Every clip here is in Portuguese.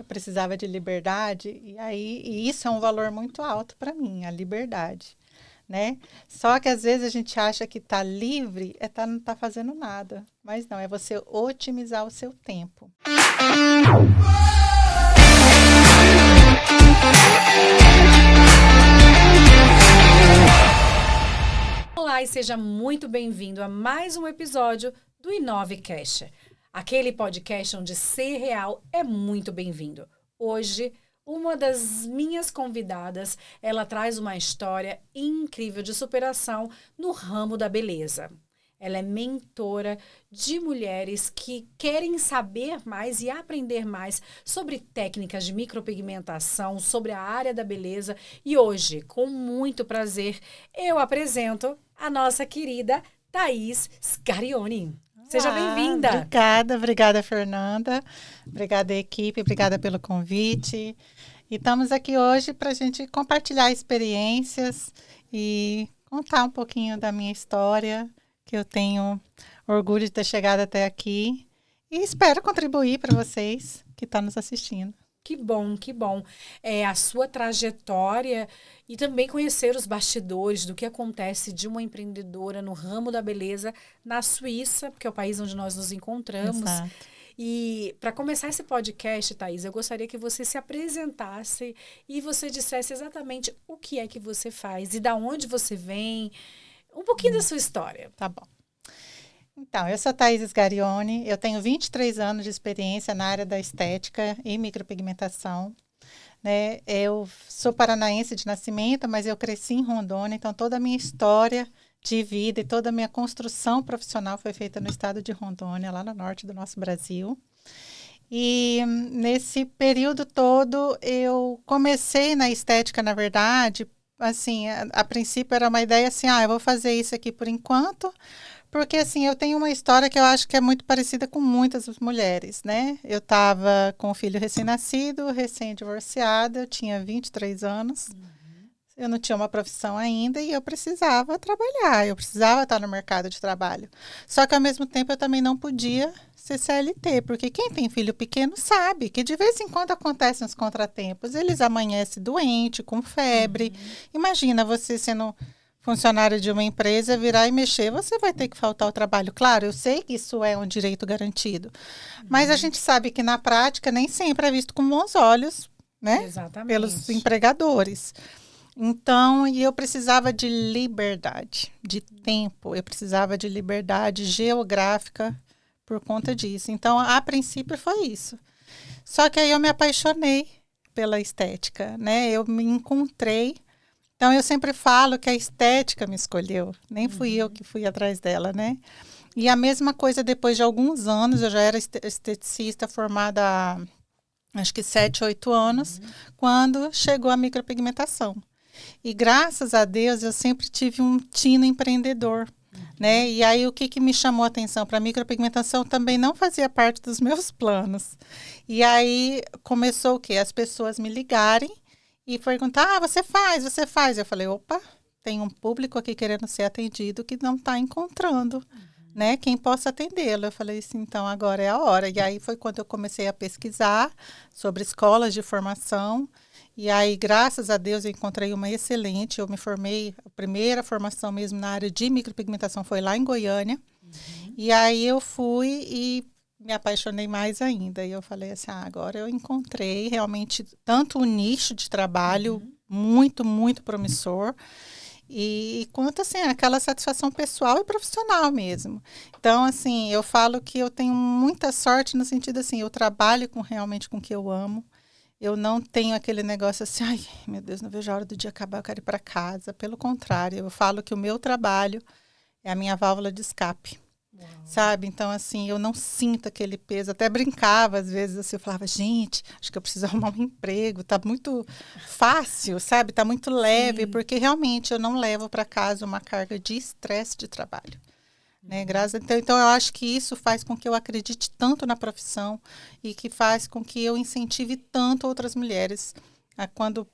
precisava de liberdade, e isso é um valor muito alto para mim, a liberdade, né? Só que às vezes a gente acha que tá livre não tá fazendo nada, mas não, é você otimizar o seu tempo. Olá e seja muito bem-vindo a mais um episódio do Inovecast, aquele podcast onde ser real é muito bem-vindo. Hoje, uma das minhas convidadas, ela traz uma história incrível de superação no ramo da beleza. Ela é mentora de mulheres que querem saber mais e aprender mais sobre técnicas de micropigmentação, sobre a área da beleza. E hoje, com muito prazer, eu apresento a nossa querida Thaís Scarione. Seja bem-vinda. Obrigada, Fernanda. Obrigada, equipe. Obrigada pelo convite. E estamos aqui hoje para a gente compartilhar experiências e contar um pouquinho da minha história, que eu tenho orgulho de ter chegado até aqui. E espero contribuir para vocês que estão nos assistindo. Que bom, que bom. A sua trajetória e também conhecer os bastidores do que acontece de uma empreendedora no ramo da beleza na Suíça, porque é o país onde nós nos encontramos. Exato. E para começar esse podcast, Thaís, eu gostaria que você se apresentasse e você dissesse exatamente o que é que você faz e da onde você vem, um pouquinho da sua história. Tá bom. Então, eu sou Thaís Scarione, eu tenho 23 anos de experiência na área da estética e micropigmentação, né? Eu sou paranaense de nascimento, mas eu cresci em Rondônia, então toda a minha história de vida e toda a minha construção profissional foi feita no estado de Rondônia, lá no norte do nosso Brasil. E nesse período todo eu comecei na estética, na verdade, assim, a princípio era uma ideia assim, eu vou fazer isso aqui por enquanto, porque, assim, eu tenho uma história que eu acho que é muito parecida com muitas mulheres, né? Eu estava com um filho recém-nascido, recém-divorciada, eu tinha 23 anos, eu não tinha uma profissão ainda e eu precisava trabalhar, eu precisava estar no mercado de trabalho. Só que, ao mesmo tempo, eu também não podia ser CLT, porque quem tem filho pequeno sabe que de vez em quando acontecem os contratempos, eles amanhecem doente, com febre. Imagina você sendo funcionário de uma empresa, virar e mexer, você vai ter que faltar ao trabalho. Claro, eu sei que isso é um direito garantido, mas a gente sabe que na prática nem sempre é visto com bons olhos, né? Exatamente. Pelos empregadores. Então, eu precisava de liberdade, de tempo, eu precisava de liberdade geográfica por conta disso. Então, a princípio foi isso. Só que aí eu me apaixonei pela estética, né? Eu me encontrei. Então, eu sempre falo que a estética me escolheu, nem fui eu que fui atrás dela, né? E a mesma coisa depois de alguns anos, eu já era esteticista formada há, acho que 7, 8 anos, quando chegou a micropigmentação. E graças a Deus, eu sempre tive um tino empreendedor, né? E aí, o que me chamou a atenção para a micropigmentação também não fazia parte dos meus planos. E aí, começou o quê? As pessoas me ligarem e perguntar, você faz. Eu falei, opa, tem um público aqui querendo ser atendido que não está encontrando, né, quem possa atendê-lo. Eu falei assim, então agora é a hora. E aí foi quando eu comecei a pesquisar sobre escolas de formação. E aí, graças a Deus, eu encontrei uma excelente. Eu me formei, a primeira formação mesmo na área de micropigmentação foi lá em Goiânia. E aí eu fui e me apaixonei mais ainda. E eu falei assim, agora eu encontrei realmente tanto um nicho de trabalho muito, muito promissor, e quanto, assim, aquela satisfação pessoal e profissional mesmo. Então, assim, eu falo que eu tenho muita sorte no sentido, assim, eu trabalho realmente com o que eu amo. Eu não tenho aquele negócio assim, ai, meu Deus, não vejo a hora do dia acabar, eu quero ir para casa. Pelo contrário, eu falo que o meu trabalho é a minha válvula de escape. Sabe? Então, assim, eu não sinto aquele peso. Até brincava, às vezes, assim, eu falava, gente, acho que eu preciso arrumar um emprego. Tá muito fácil, sabe? Tá muito leve, porque realmente eu não levo para casa uma carga de estresse de trabalho. Né? Então, eu acho que isso faz com que eu acredite tanto na profissão e que faz com que eu incentive tanto outras mulheres a quando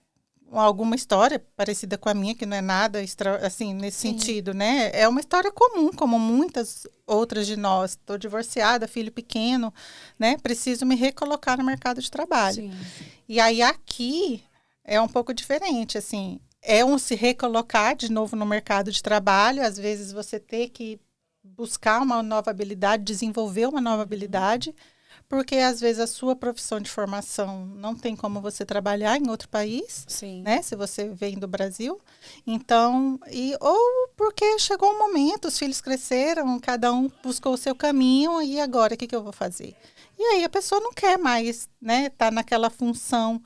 alguma história parecida com a minha, que não é nada assim, nesse Sim. sentido, né? É uma história comum, como muitas outras de nós. Estou divorciada, filho pequeno, né? Preciso me recolocar no mercado de trabalho. Sim. E aí aqui é um pouco diferente, assim. É se recolocar de novo no mercado de trabalho. Às vezes você ter que buscar uma nova habilidade, desenvolver uma nova habilidade, porque às vezes a sua profissão de formação não tem como você trabalhar em outro país, Sim. né? Se você vem do Brasil. Então, ou porque chegou um momento, os filhos cresceram, cada um buscou o seu caminho, e agora o que eu vou fazer? E aí a pessoa não quer mais, né? Tá naquela função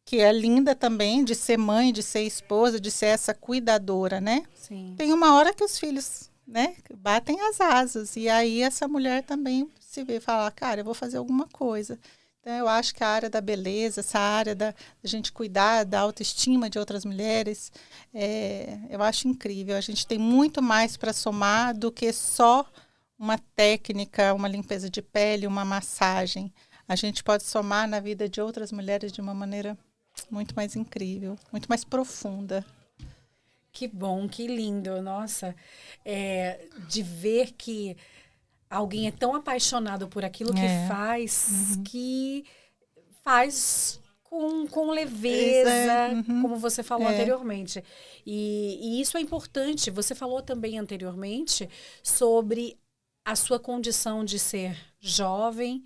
que é linda também, de ser mãe, de ser esposa, de ser essa cuidadora, né? Sim. Tem uma hora que os filhos, né, batem as asas. E aí essa mulher também se vê e fala, cara, eu vou fazer alguma coisa. Então, eu acho que a área da beleza, essa área da gente cuidar da autoestima de outras mulheres, eu acho incrível. A gente tem muito mais para somar do que só uma técnica, uma limpeza de pele, uma massagem. A gente pode somar na vida de outras mulheres de uma maneira muito mais incrível, muito mais profunda. Que bom, que lindo, nossa. De ver que alguém é tão apaixonado por aquilo que faz, que faz com leveza, como você falou anteriormente. E isso é importante. Você falou também anteriormente sobre a sua condição de ser jovem,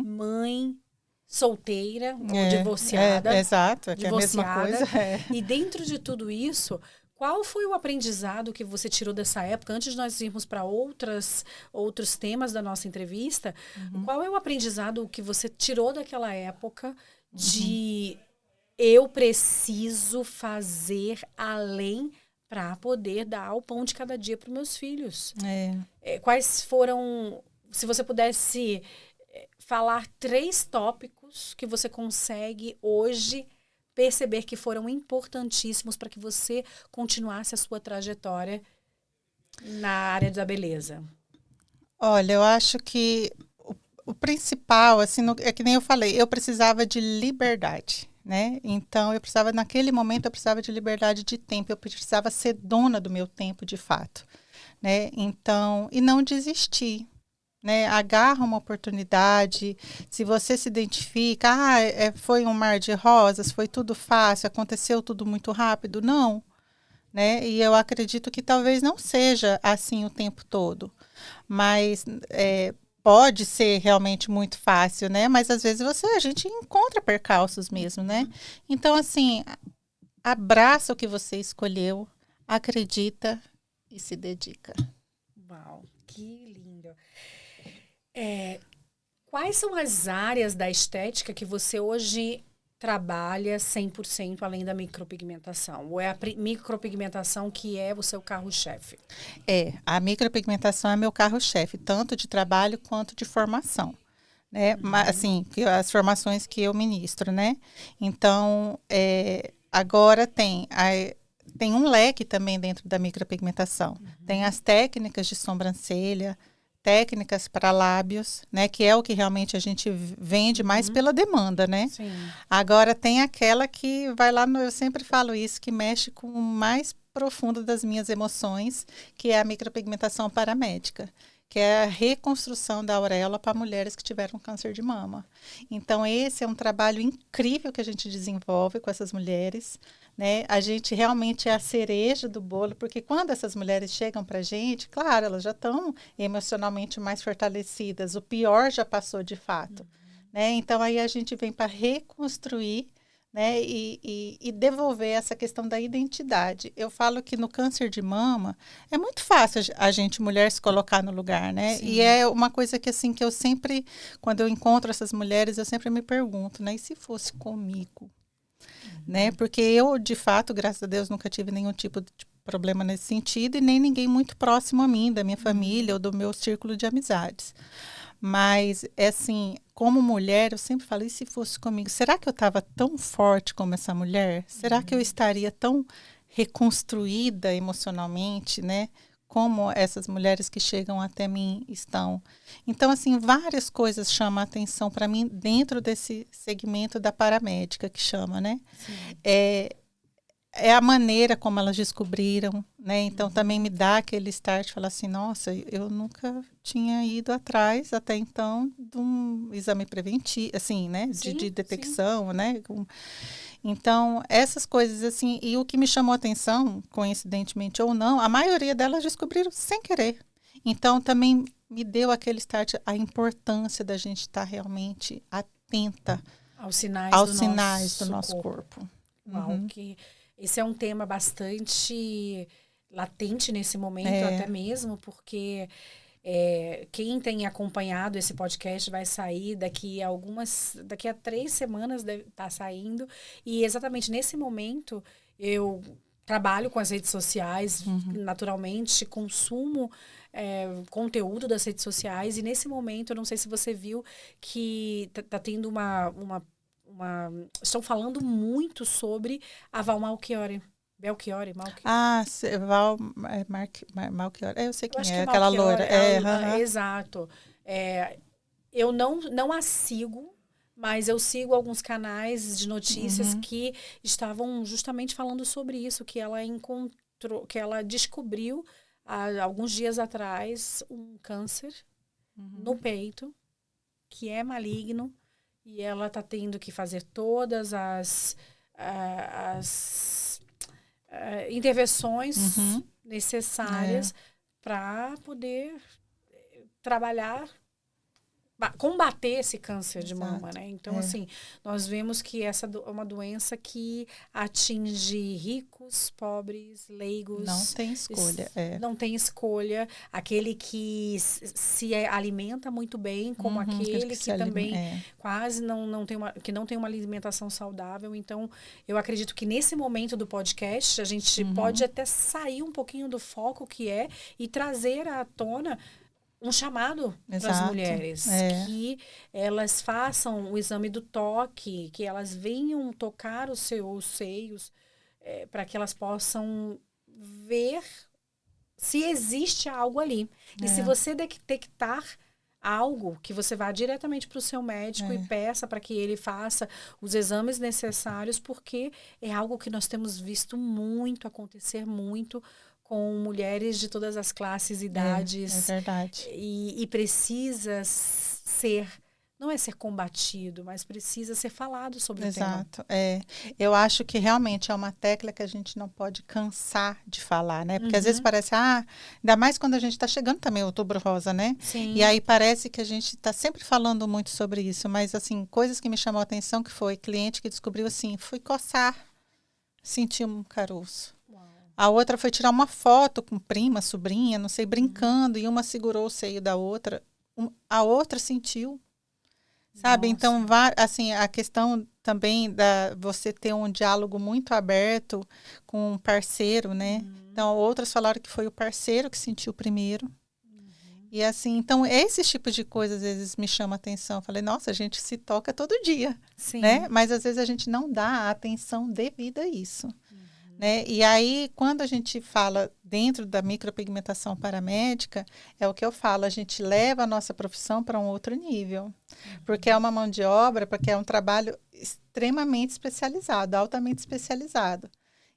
mãe, solteira ou divorciada. Exato, que é a mesma coisa. E dentro de tudo isso, qual foi o aprendizado que você tirou dessa época? Antes de nós irmos para outros temas da nossa entrevista, qual é o aprendizado que você tirou daquela época de eu preciso fazer além para poder dar o pão de cada dia para os meus filhos? Quais foram, se você pudesse falar 3 tópicos que você consegue hoje perceber que foram importantíssimos para que você continuasse a sua trajetória na área da beleza? Olha, eu acho que o principal, assim, é que nem eu falei, eu precisava de liberdade, né? Então, naquele momento, eu precisava de liberdade de tempo, eu precisava ser dona do meu tempo, de fato, né? Então, e não desistir, né? Agarra uma oportunidade, se você se identifica, foi um mar de rosas, foi tudo fácil, aconteceu tudo muito rápido, não, né? E eu acredito que talvez não seja assim o tempo todo, mas pode ser realmente muito fácil, né? Mas às vezes a gente encontra percalços mesmo, né? Então, assim, abraça o que você escolheu, acredita e se dedica. Uau, que lindo. Quais são as áreas da estética que você hoje trabalha 100% além da micropigmentação? Ou é a micropigmentação que é o seu carro-chefe? A micropigmentação é meu carro-chefe, tanto de trabalho quanto de formação, né? Mas, assim, as formações que eu ministro, né? Então, agora tem um leque também dentro da micropigmentação. Tem as técnicas de sobrancelha, técnicas para lábios, né? Que é o que realmente a gente vende mais pela demanda, né? Sim. Agora tem aquela que vai lá, eu sempre falo isso, que mexe com o mais profundo das minhas emoções, que é a micropigmentação paramédica, que é a reconstrução da auréola para mulheres que tiveram câncer de mama. Então, esse é um trabalho incrível que a gente desenvolve com essas mulheres, né? A gente realmente é a cereja do bolo, porque quando essas mulheres chegam para a gente, claro, elas já estão emocionalmente mais fortalecidas, o pior já passou de fato, né? Então, aí a gente vem para reconstruir, né, e devolver essa questão da identidade. Eu falo que no câncer de mama é muito fácil a gente, mulher, se colocar no lugar, né? Sim. E é uma coisa que, assim, que eu sempre, quando eu encontro essas mulheres, eu sempre me pergunto, né? E se fosse comigo? Né? Porque eu, de fato, graças a Deus, nunca tive nenhum tipo de problema nesse sentido e nem ninguém muito próximo a mim, da minha família ou do meu círculo de amizades. Mas, assim, como mulher, eu sempre falo, e se fosse comigo? Será que eu estava tão forte como essa mulher? Será que eu estaria tão reconstruída emocionalmente, né? Como essas mulheres que chegam até mim estão. Então, assim, várias coisas chamam a atenção para mim dentro desse segmento da paramédica que chama, né? é a maneira como elas descobriram, né? Então também me dá aquele start, falar assim, nossa, eu nunca tinha ido atrás até então de um exame preventivo, assim, né? De detecção, né? Então, essas coisas assim, e o que me chamou a atenção, coincidentemente ou não, a maioria delas descobriram sem querer. Então, também me deu aquele start, a importância da gente estar realmente atenta aos sinais do nosso corpo. Uau, que esse é um tema bastante latente nesse momento, até mesmo, porque quem tem acompanhado esse podcast vai sair daqui a 3 semanas deve estar saindo, e exatamente nesse momento eu trabalho com as redes sociais, naturalmente, consumo conteúdo das redes sociais, e nesse momento, eu não sei se você viu, que tá tendo estão falando muito sobre a Val Malchiori. Belchiori, Malchiori. Ah, Malchiori. Eu sei Eu acho quem que é, é aquela Malchiori. loira. Exato. Eu não a sigo, mas eu sigo alguns canais de notícias que estavam justamente falando sobre isso, que ela encontrou, que ela descobriu há alguns dias atrás um câncer no peito, que é maligno, e ela está tendo que fazer todas as intervenções necessárias para poder trabalhar, combater esse câncer de mama, né? Então, assim, nós vemos que essa é uma doença que atinge ricos, pobres, leigos. Não tem escolha. Não tem escolha. Aquele que se alimenta muito bem, como aquele que também quase não tem uma alimentação saudável. Então, eu acredito que nesse momento do podcast, a gente pode até sair um pouquinho do foco que é e trazer à tona um chamado para as mulheres, que elas façam o exame do toque, que elas venham tocar os seus seios, para que elas possam ver se existe algo ali. E se você detectar algo, que você vá diretamente para o seu médico e peça para que ele faça os exames necessários, porque é algo que nós temos visto muito acontecer, muito com mulheres de todas as classes, idades. É verdade. E precisa ser, não é ser combatido, mas precisa ser falado sobre o tema. Exato. Eu acho que realmente é uma tecla que a gente não pode cansar de falar, né? Porque às vezes parece, ainda mais quando a gente está chegando também o Outubro Rosa, né? Sim. E aí parece que a gente está sempre falando muito sobre isso, mas assim, coisas que me chamou a atenção, que foi cliente que descobriu assim, fui coçar, senti um caroço. A outra foi tirar uma foto com prima, sobrinha, não sei, brincando, e uma segurou o seio da outra, a outra sentiu, sabe? Nossa. Então, assim, a questão também da você ter um diálogo muito aberto com um parceiro, né? Então, outras falaram que foi o parceiro que sentiu primeiro. E assim, então, esse tipo de coisa às vezes me chama a atenção. Eu falei, nossa, a gente se toca todo dia, né? Mas às vezes a gente não dá a atenção devida a isso. Né? E aí, quando a gente fala dentro da micropigmentação paramédica, é o que eu falo, a gente leva a nossa profissão para um outro nível. Porque é uma mão de obra, porque é um trabalho extremamente especializado, altamente especializado.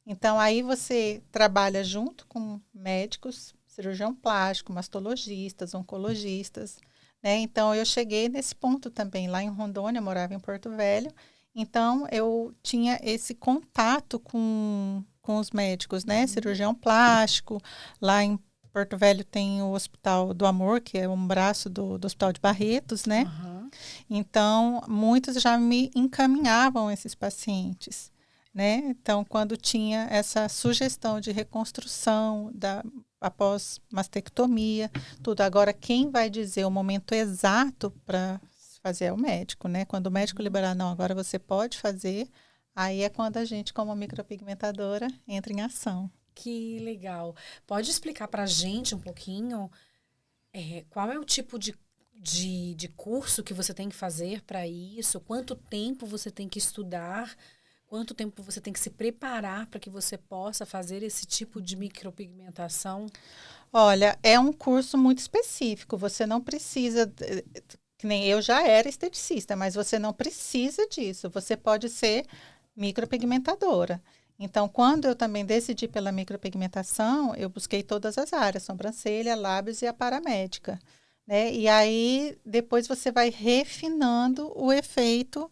Então, aí você trabalha junto com médicos, cirurgião plástico, mastologistas, oncologistas, né? Então, eu cheguei nesse ponto também, lá em Rondônia, eu morava em Porto Velho. Então, eu tinha esse contato com os médicos, né? Cirurgião plástico. Lá em Porto Velho tem o Hospital do Amor, que é um braço do Hospital de Barretos, né? Então, muitos já me encaminhavam esses pacientes, né? Então, quando tinha essa sugestão de reconstrução após mastectomia, tudo. Agora, quem vai dizer o momento exato para fazer é o médico, né? Quando o médico liberar, não, agora você pode fazer, aí é quando a gente, como micropigmentadora, entra em ação. Que legal. Pode explicar para a gente um pouquinho qual é o tipo de curso que você tem que fazer para isso? Quanto tempo você tem que estudar? Quanto tempo você tem que se preparar para que você possa fazer esse tipo de micropigmentação? Olha, é um curso muito específico. Você não precisa... Que nem eu já era esteticista, mas você não precisa disso. Você pode ser micropigmentadora. Então, quando eu também decidi pela micropigmentação, eu busquei todas as áreas, sobrancelha, lábios e a paramédica, né? E aí, depois você vai refinando o efeito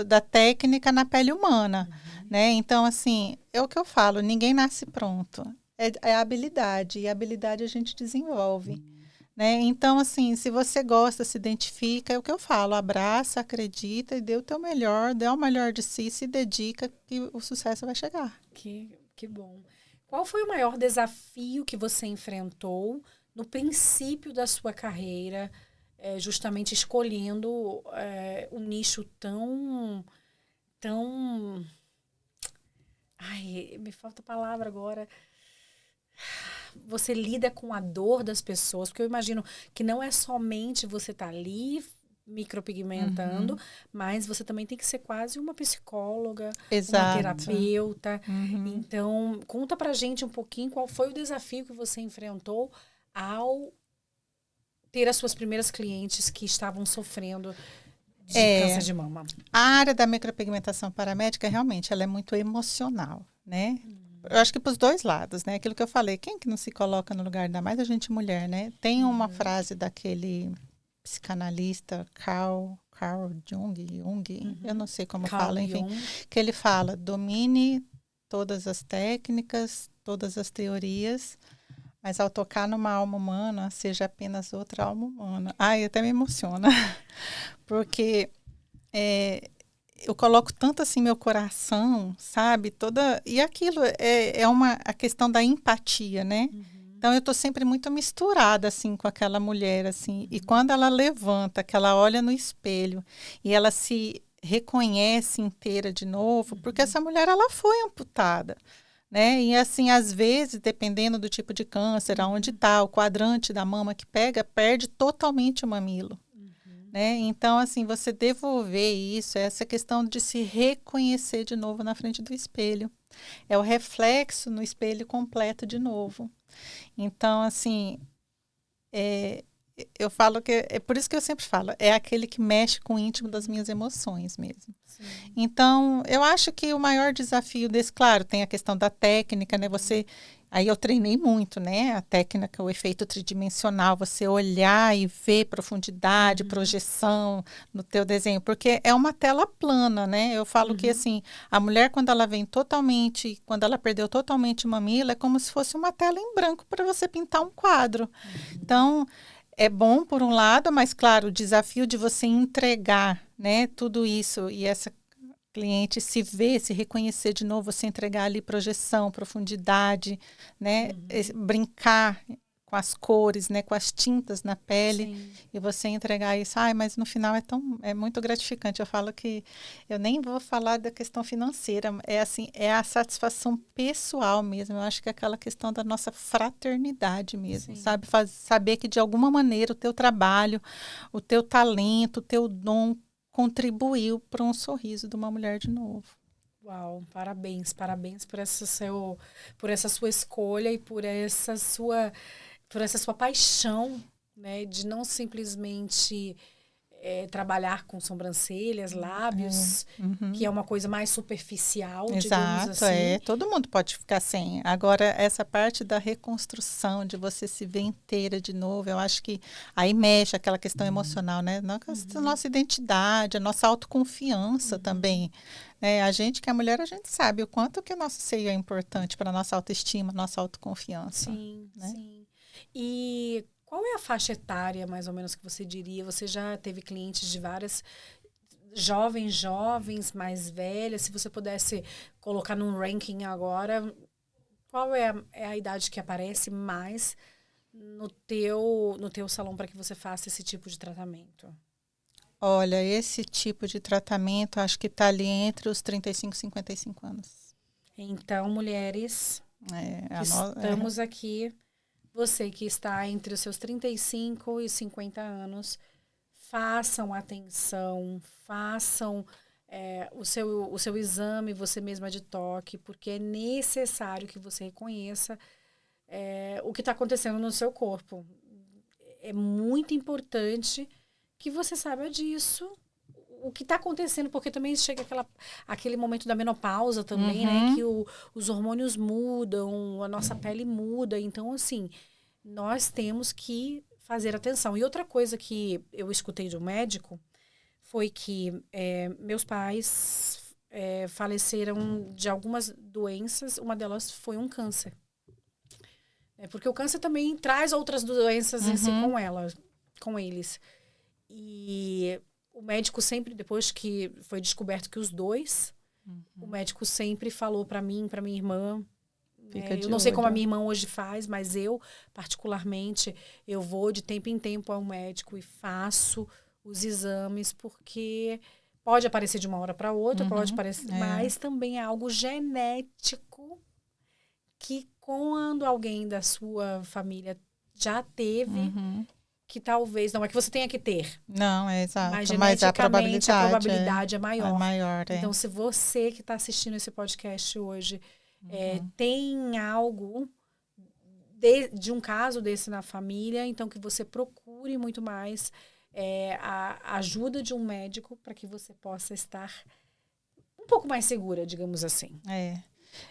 da técnica na pele humana, né? Então, assim, é o que eu falo, ninguém nasce pronto. É a habilidade, e a habilidade a gente desenvolve. Né? Então, assim, se você gosta, se identifica, é o que eu falo, abraça, acredita e dê o teu melhor, dê o melhor de si, se dedica que o sucesso vai chegar. Que bom. Qual foi o maior desafio que você enfrentou no princípio da sua carreira, justamente escolhendo um nicho tão... Ai, me falta a palavra agora. Você lida com a dor das pessoas, porque eu imagino que não é somente você estar ali micropigmentando, mas você também tem que ser quase uma psicóloga, uma Exato. terapeuta. Então, conta pra gente um pouquinho qual foi o desafio que você enfrentou ao ter as suas primeiras clientes que estavam sofrendo de câncer de mama. A área da micropigmentação paramédica, realmente, ela é muito emocional, né? Eu acho que para os dois lados, né? Aquilo que eu falei, quem que não se coloca no lugar, ainda mais a gente mulher, né? Tem uma frase daquele psicanalista Carl Jung, eu não sei como Carl fala, enfim, Jung. que ele fala, domine todas as técnicas, todas as teorias, mas ao tocar numa alma humana, seja apenas outra alma humana. Ai, até me emociona, porque eu coloco tanto assim meu coração, sabe? E aquilo é a questão da empatia, né? Então eu estou sempre muito misturada assim com aquela mulher assim, e quando ela levanta, que ela olha no espelho e ela se reconhece inteira de novo, porque essa mulher ela foi amputada, né? E assim, às vezes, dependendo do tipo de câncer, aonde está, o quadrante da mama que pega, perde totalmente o mamilo. Né? Então, assim, você devolver isso, essa questão de se reconhecer de novo na frente do espelho. É o reflexo no espelho completo de novo. Então, assim, eu falo que é por isso que eu sempre falo, é aquele que mexe com o íntimo das minhas emoções mesmo. Sim. Então, eu acho que o maior desafio desse, claro, tem a questão da técnica, né? Aí eu treinei muito, né? A técnica, o efeito tridimensional, você olhar e ver profundidade, projeção no teu desenho, porque é uma tela plana, né? Eu falo que assim, a mulher quando ela vem totalmente, quando ela perdeu totalmente o mamilo, é como se fosse uma tela em branco para você pintar um quadro. Então, é bom por um lado, mas claro, o desafio de você entregar, né, tudo isso e essa cliente se ver, se reconhecer de novo, você entregar ali projeção, profundidade, né, brincar com as cores, né, com as tintas na pele. Sim. E você entregar isso, mas no final é muito gratificante. Eu falo que eu nem vou falar da questão financeira, é assim, é a satisfação pessoal mesmo. Eu acho que é aquela questão da nossa fraternidade mesmo, Sim. sabe? Saber que de alguma maneira o teu trabalho, o teu talento, o teu dom contribuiu para um sorriso de uma mulher de novo. Uau, parabéns por essa sua escolha e por essa sua paixão, né, de não simplesmente trabalhar com sobrancelhas, lábios, que é uma coisa mais superficial, digamos Exato, assim. todo mundo pode ficar sem. Agora, essa parte da reconstrução, de você se ver inteira de novo, eu acho que aí mexe aquela questão emocional, né? Nossa identidade, a nossa autoconfiança também. Né? A gente, que é mulher, a gente sabe o quanto que o nosso seio é importante para a nossa autoestima, nossa autoconfiança. Sim, né? sim. E qual é a faixa etária, mais ou menos, que você diria? Você já teve clientes de várias jovens, mais velhas. Se você pudesse colocar num ranking agora, qual é a idade que aparece mais no teu salão para que você faça esse tipo de tratamento? Olha, esse tipo de tratamento acho que está ali entre os 35 e 55 anos. Então, mulheres que estamos aqui, você que está entre os seus 35 e 50 anos, façam atenção, façam o seu exame, você mesma de toque, porque é necessário que você reconheça o que está acontecendo no seu corpo. É muito importante que você saiba disso o que está acontecendo, porque também chega aquele momento da menopausa também, né? Que os hormônios mudam, a nossa pele muda. Então, assim, nós temos que fazer atenção. E outra coisa que eu escutei de um médico foi que meus pais faleceram de algumas doenças. Uma delas foi um câncer. Porque o câncer também traz outras doenças em si com eles. E o médico sempre, depois que foi descoberto que os dois, o médico sempre falou para mim, para minha irmã, eu não sei como a minha irmã hoje faz, mas eu, particularmente, eu vou de tempo em tempo ao médico e faço os exames, porque pode aparecer de uma hora para outra, pode aparecer, mas também é algo genético que quando alguém da sua família já teve, que talvez, não é que você tenha que ter. Não, é exato. Mas geneticamente a probabilidade é maior. É maior, Então, se você que está assistindo esse podcast hoje tem algo de um caso desse na família, então que você procure muito mais a ajuda de um médico para que você possa estar um pouco mais segura, digamos assim.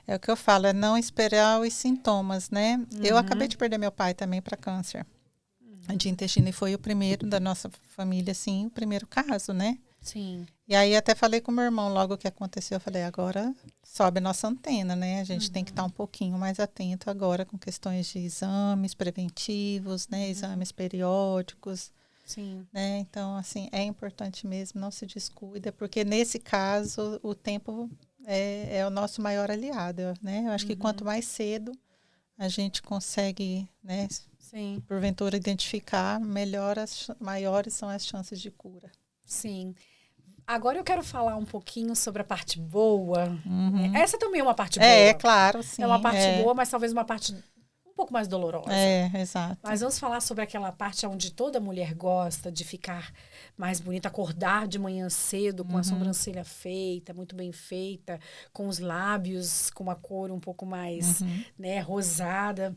É o que eu falo, é não esperar os sintomas, né? Eu acabei de perder meu pai também para câncer de intestino e foi o primeiro da nossa família, assim, o primeiro caso, né? Sim. E aí até falei com meu irmão logo que aconteceu, eu falei, agora sobe nossa antena, né? A gente tem que estar um pouquinho mais atento agora com questões de exames preventivos, né? Exames periódicos. Sim. Né? Então, assim, é importante mesmo, não se descuida, porque nesse caso o tempo é o nosso maior aliado, né? Eu acho que quanto mais cedo a gente consegue, né, Sim. porventura identificar, maiores são as chances de cura. Sim. Agora eu quero falar um pouquinho sobre a parte boa. Essa também é uma parte boa. É claro, sim. É uma parte boa, mas talvez uma parte um pouco mais dolorosa. Exato. Mas vamos falar sobre aquela parte onde toda mulher gosta de ficar mais bonita, acordar de manhã cedo com a sobrancelha feita, muito bem feita, com os lábios com uma cor um pouco mais rosada.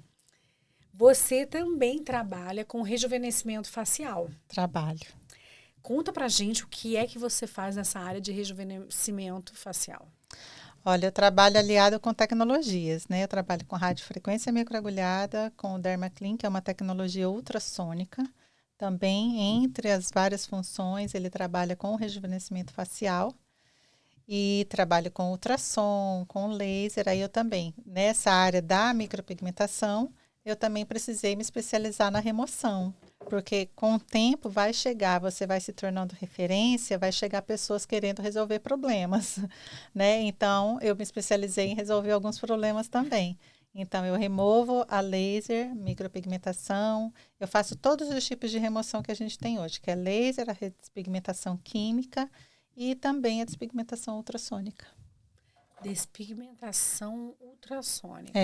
Você também trabalha com rejuvenescimento facial. Trabalho. Conta pra gente o que é que você faz nessa área de rejuvenescimento facial. Olha, eu trabalho aliado com tecnologias, né? Eu trabalho com radiofrequência microagulhada, com o DermaClean, que é uma tecnologia ultrassônica. Também, entre as várias funções, ele trabalha com o rejuvenescimento facial e trabalho com ultrassom, com laser. Aí eu também, nessa área da micropigmentação, eu também precisei me especializar na remoção. Porque com o tempo vai chegar, você vai se tornando referência, vai chegar pessoas querendo resolver problemas, né? Então, eu me especializei em resolver alguns problemas também. Então, eu removo a laser, micropigmentação, eu faço todos os tipos de remoção que a gente tem hoje, que é laser, a despigmentação química e também a despigmentação ultrassônica. Despigmentação ultrassônica.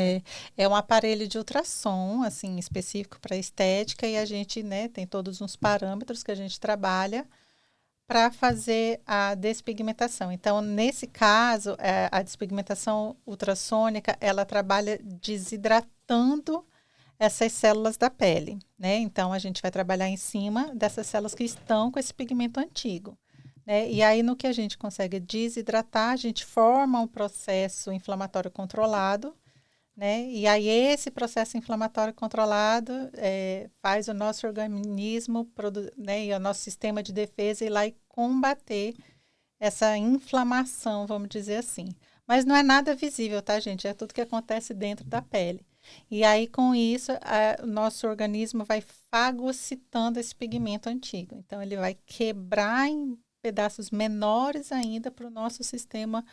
É um aparelho de ultrassom, assim, específico para estética, e a gente, né, tem todos uns parâmetros que a gente trabalha para fazer a despigmentação. Então, nesse caso, a despigmentação ultrassônica, ela trabalha desidratando essas células da pele, né? Então, a gente vai trabalhar em cima dessas células que estão com esse pigmento antigo. E aí, no que a gente consegue desidratar, a gente forma um processo inflamatório controlado, né? E aí, esse processo inflamatório controlado faz o nosso organismo, né, e o nosso sistema de defesa ir lá e combater essa inflamação, vamos dizer assim. Mas não é nada visível, tá, gente? É tudo que acontece dentro da pele. E aí, com isso, o nosso organismo vai fagocitando esse pigmento antigo. Então, ele vai quebrar em pedaços menores ainda para o nosso sistema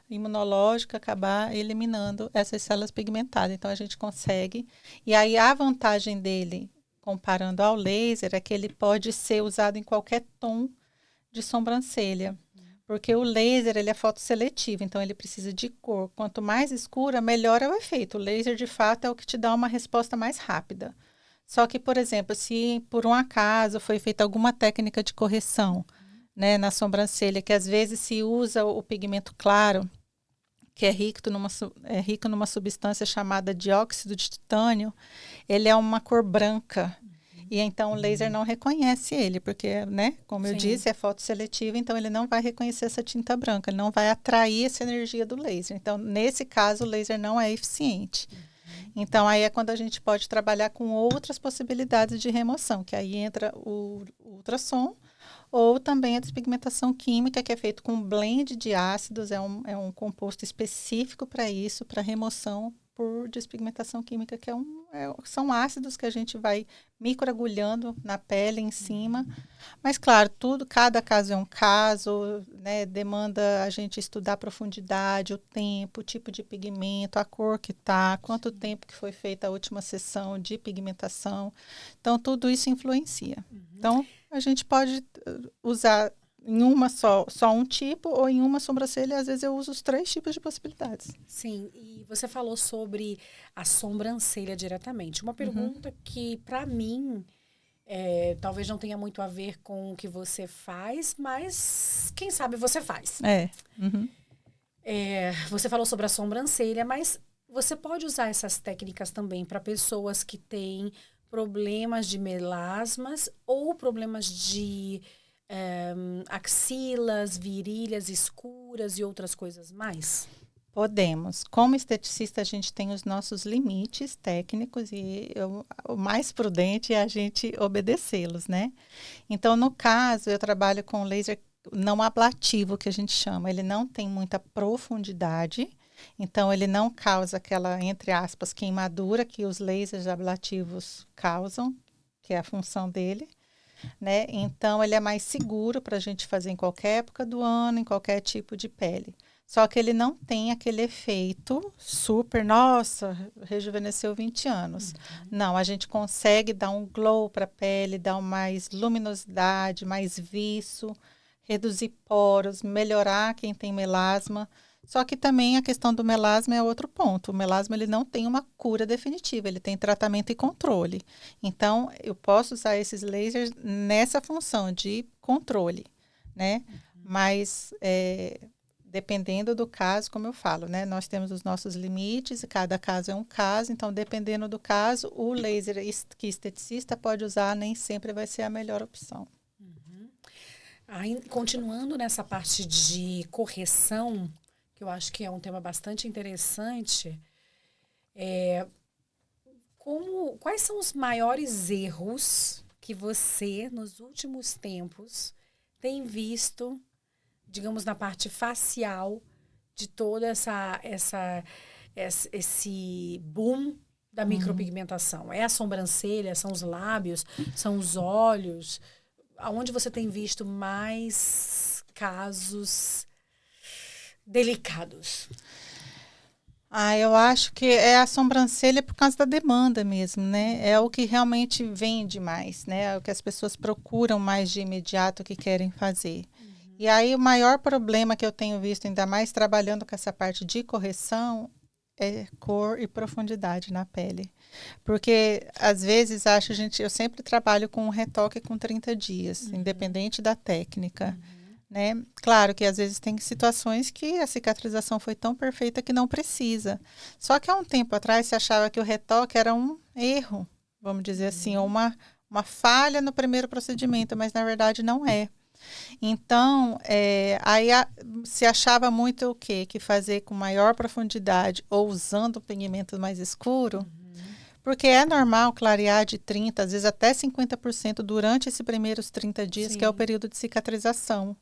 imunológico acabar eliminando essas células pigmentadas. Então, a gente consegue. E aí, a vantagem dele, comparando ao laser, é que ele pode ser usado em qualquer tom de sobrancelha. Porque o laser, ele é fotosseletivo, então ele precisa de cor. Quanto mais escura, melhor é o efeito. O laser, de fato, é o que te dá uma resposta mais rápida. Só que, por exemplo, se por um acaso foi feita alguma técnica de correção, né, na sobrancelha, que às vezes se usa o pigmento claro, que é rico numa substância chamada dióxido de titânio, ele é uma cor branca. E então o laser não reconhece ele, porque, né, como eu Sim. disse, é fotosseletivo, então ele não vai reconhecer essa tinta branca, ele não vai atrair essa energia do laser. Então, nesse caso, o laser não é eficiente. Então, aí é quando a gente pode trabalhar com outras possibilidades de remoção, que aí entra o ultrassom, ou também a despigmentação química, que é feito com blend de ácidos, é um composto específico para isso, para remoção por despigmentação química, que são ácidos que a gente vai microagulhando na pele em cima. Mas, claro, cada caso é um caso, né? Demanda a gente estudar a profundidade, o tempo, o tipo de pigmento, a cor que tá, quanto tempo que foi feita a última sessão de pigmentação. Então, tudo isso influencia. Então, a gente pode usar em uma só um tipo, ou em uma sobrancelha, às vezes eu uso os 3 tipos de possibilidades. Sim, e você falou sobre a sobrancelha diretamente. Uma pergunta que, para mim, talvez não tenha muito a ver com o que você faz, mas quem sabe você faz. Você falou sobre a sobrancelha, mas você pode usar essas técnicas também para pessoas que têm problemas de melasmas ou problemas de axilas, virilhas escuras e outras coisas mais? Podemos. Como esteticista, a gente tem os nossos limites técnicos e o mais prudente é a gente obedecê-los, né? Então, no caso, eu trabalho com laser não ablativo, que a gente chama. Ele não tem muita profundidade, então ele não causa aquela, entre aspas, queimadura que os lasers ablativos causam, que é a função dele. Né? Então, ele é mais seguro para a gente fazer em qualquer época do ano, em qualquer tipo de pele. Só que ele não tem aquele efeito super, nossa, rejuvenesceu 20 anos. Não, a gente consegue dar um glow para a pele, dar mais luminosidade, mais viço, reduzir poros, melhorar quem tem melasma. Só que também a questão do melasma é outro ponto. O melasma ele não tem uma cura definitiva, ele tem tratamento e controle. Então, eu posso usar esses lasers nessa função de controle, né? Mas, dependendo do caso, como eu falo, né? Nós temos os nossos limites e cada caso é um caso. Então, dependendo do caso, o laser que esteticista pode usar nem sempre vai ser a melhor opção. Aí, continuando nessa parte de correção, que eu acho que é um tema bastante interessante, quais são os maiores erros que você, nos últimos tempos, tem visto, digamos, na parte facial de toda esse boom da micropigmentação? É a sobrancelha, são os lábios, são os olhos? Aonde você tem visto mais casos delicados? Eu acho que é a sobrancelha por causa da demanda mesmo, né? É o que realmente vende mais, né? É o que as pessoas procuram mais de imediato que querem fazer. E aí o maior problema que eu tenho visto, ainda mais trabalhando com essa parte de correção, é cor e profundidade na pele. Porque às vezes eu sempre trabalho com um retoque com 30 dias, independente da técnica. Né? Claro que às vezes tem situações que a cicatrização foi tão perfeita que não precisa. Só que há um tempo atrás se achava que o retoque era um erro, vamos dizer assim, ou uma falha no primeiro procedimento, mas na verdade não é. Então, se achava muito o quê? Que fazer com maior profundidade ou usando um pigmento mais escuro, porque é normal clarear de 30%, às vezes até 50% durante esses primeiros 30 dias, que é o período de cicatrização.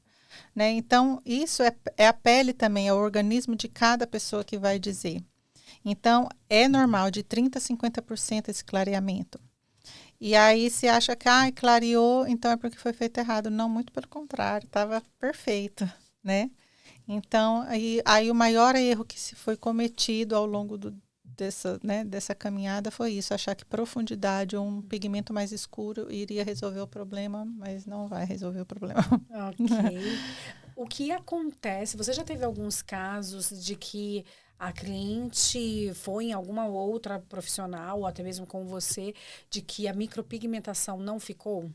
Né? Então, isso é a pele também, é o organismo de cada pessoa que vai dizer. Então, é normal de 30% a 50% esse clareamento. E aí se acha que clareou, então é porque foi feito errado. Não, muito pelo contrário, estava perfeito, né? Então, aí o maior erro que se foi cometido ao longo dessa caminhada foi isso, achar que profundidade ou um pigmento mais escuro iria resolver o problema, mas não vai resolver o problema. Ok. O que acontece, você já teve alguns casos de que a cliente foi em alguma outra profissional, ou até mesmo com você, de que a micropigmentação não ficou?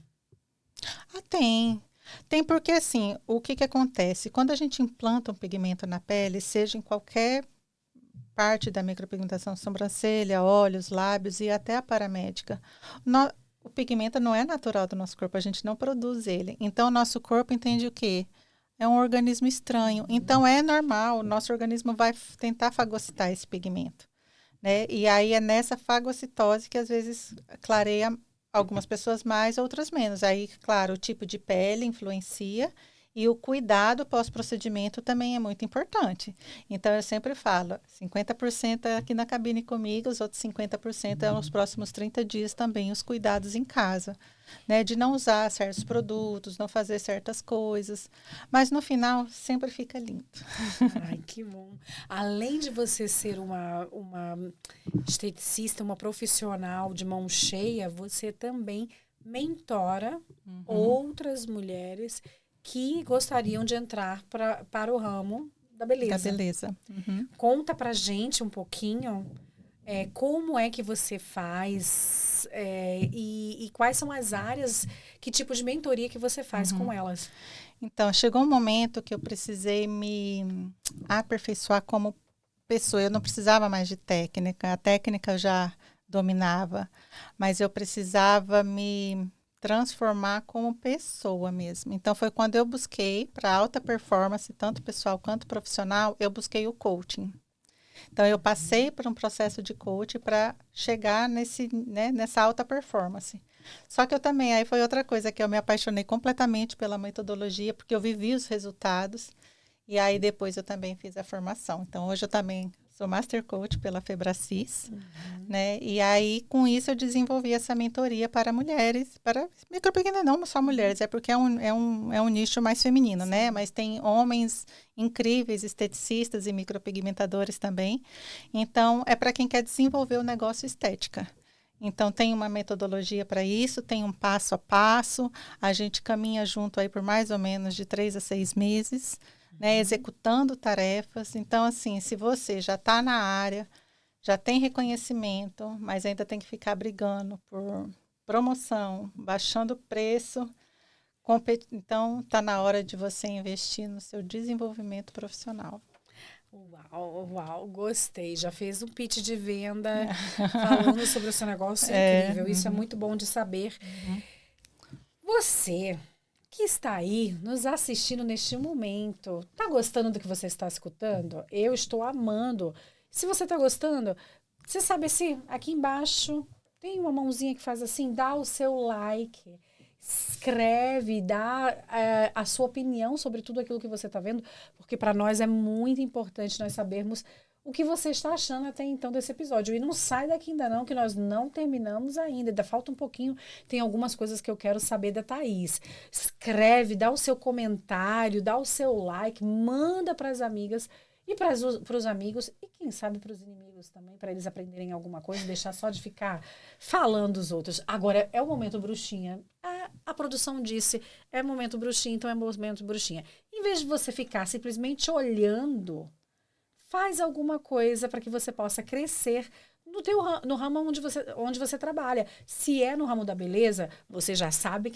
Tem. Tem porque, assim, o que acontece? Quando a gente implanta um pigmento na pele, seja em qualquer parte da micropigmentação, sobrancelha, olhos, lábios e até a paramédica, o pigmento não é natural do nosso corpo, a gente não produz ele. Então, o nosso corpo entende o quê? É um organismo estranho. Então, é normal, o nosso organismo vai tentar fagocitar esse pigmento, né? E aí, é nessa fagocitose que, às vezes, clareia algumas pessoas mais, outras menos. Aí, claro, o tipo de pele influencia e o cuidado pós-procedimento também é muito importante. Então, eu sempre falo, 50% é aqui na cabine comigo, os outros 50% é nos próximos 30 dias também os cuidados em casa, né? De não usar certos produtos, não fazer certas coisas. Mas, no final, sempre fica lindo. Ai, que bom. Além de você ser uma esteticista, uma profissional de mão cheia, você também mentora outras mulheres que gostariam de entrar para o ramo da Da beleza. beleza. Conta pra gente um pouquinho como é que você faz e quais são as áreas, que tipo de mentoria que você faz com elas. Então, chegou um momento que eu precisei me aperfeiçoar como pessoa. Eu não precisava mais de técnica, a técnica eu já dominava, mas eu precisava me transformar como pessoa mesmo. Então, foi quando eu busquei para alta performance, tanto pessoal quanto profissional, eu busquei o coaching. Então, eu passei por um processo de coaching para chegar nessa alta performance. Só que eu também, aí foi outra coisa que eu me apaixonei completamente pela metodologia, porque eu vivi os resultados, e aí depois eu também fiz a formação. Então, hoje eu também sou Master Coach pela Febracis, né? E aí, com isso, eu desenvolvi essa mentoria para mulheres, para micropequenas, não só mulheres, é porque é um nicho mais feminino, né? Mas tem homens incríveis, esteticistas e micropigmentadores também. Então, é para quem quer desenvolver o negócio estética. Então, tem uma metodologia para isso, tem um passo a passo, a gente caminha junto aí por mais ou menos de 3 a 6 meses, né, executando tarefas. Então, assim, se você já está na área, já tem reconhecimento, mas ainda tem que ficar brigando por promoção, baixando o preço, então está na hora de você investir no seu desenvolvimento profissional. Uau, uau, gostei. Já fez um pitch de venda falando sobre o seu negócio incrível. Isso é muito bom de saber. Você que está aí nos assistindo neste momento, tá gostando do que você está escutando? Eu estou amando. Se você está gostando, você sabe assim, aqui embaixo tem uma mãozinha que faz assim, dá o seu like. Escreve, dá a sua opinião sobre tudo aquilo que você está vendo, porque para nós é muito importante nós sabermos o que você está achando até então desse episódio. E não sai daqui ainda não, que nós não terminamos ainda falta um pouquinho, tem algumas coisas que eu quero saber da Thaís. Escreve, dá o seu comentário, dá o seu like, manda para as amigas e para os amigos, e quem sabe para os inimigos também, para eles aprenderem alguma coisa, deixar só de ficar falando dos outros. Agora, é o momento bruxinha. A produção disse, é momento bruxinha, então é momento bruxinha. Em vez de você ficar simplesmente olhando, faz alguma coisa para que você possa crescer no ramo onde você trabalha. Se é no ramo da beleza, você já sabe com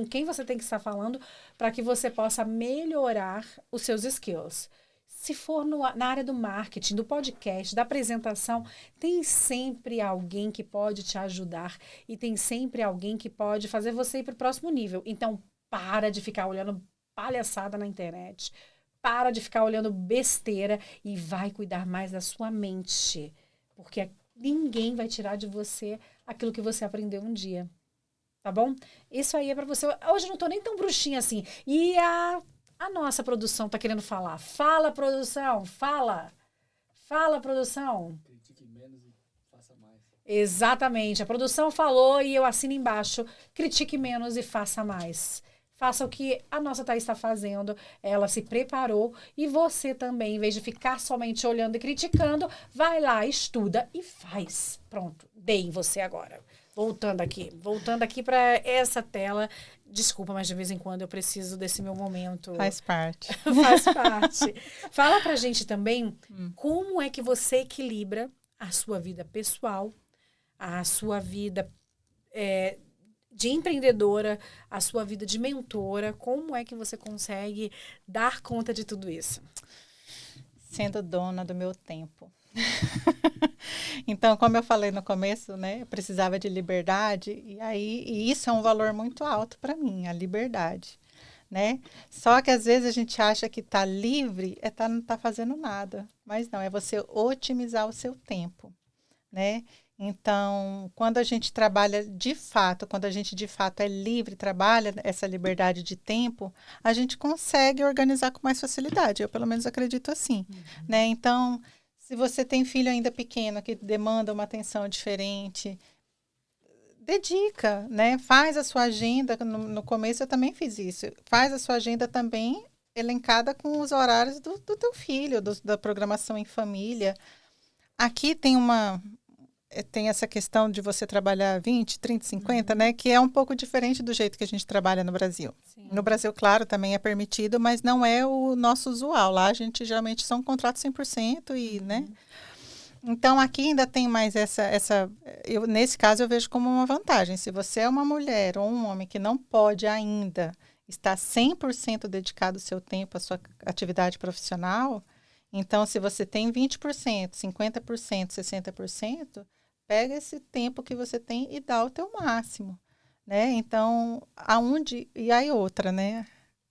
quem você tem que estar falando para que você possa melhorar os seus skills. Se for na área do marketing, do podcast, da apresentação, tem sempre alguém que pode te ajudar e tem sempre alguém que pode fazer você ir para o próximo nível. Então, para de ficar olhando palhaçada na internet, para de ficar olhando besteira e vai cuidar mais da sua mente, porque ninguém vai tirar de você aquilo que você aprendeu um dia. Tá bom? Isso aí é para você. Hoje eu não tô nem tão bruxinha assim. E a nossa produção tá querendo falar. Fala, produção, fala. Fala, produção. Critique menos e faça mais. Exatamente. A produção falou e eu assino embaixo. Critique menos e faça mais. Faça o que a nossa Thaís está fazendo. Ela se preparou e você também, em vez de ficar somente olhando e criticando, vai lá, estuda e faz. Pronto, dei em você agora. Voltando aqui para essa tela. Desculpa, mas de vez em quando eu preciso desse meu momento. Faz parte. Faz parte. Fala pra gente também como é que você equilibra a sua vida pessoal, a sua vida de empreendedora, a sua vida de mentora. Como é que você consegue dar conta de tudo isso? Sendo dona do meu tempo. Então, como eu falei no começo, né, eu precisava de liberdade, e isso é um valor muito alto para mim, a liberdade, né? Só que às vezes a gente acha que tá livre não tá fazendo nada, mas não, é você otimizar o seu tempo, né? Então, quando a gente trabalha de fato, quando a gente de fato é livre, trabalha essa liberdade de tempo, a gente consegue organizar com mais facilidade. Eu, pelo menos, acredito assim, né? Então, se você tem filho ainda pequeno que demanda uma atenção diferente, dedica, né? Faz a sua agenda. No começo eu também fiz isso. Faz a sua agenda também elencada com os horários do teu filho, da programação em família. Aqui tem essa questão de você trabalhar 20, 30, 50, né? Que é um pouco diferente do jeito que a gente trabalha no Brasil. Sim. No Brasil, claro, também é permitido, mas não é o nosso usual. Lá a gente geralmente são contratos 100% e, né? Então, aqui ainda tem mais nesse caso, eu vejo como uma vantagem. Se você é uma mulher ou um homem que não pode ainda estar 100% dedicado o seu tempo à sua atividade profissional, então, se você tem 20%, 50%, 60%, pega esse tempo que você tem e dá o teu máximo, né? Então, e aí outra, né?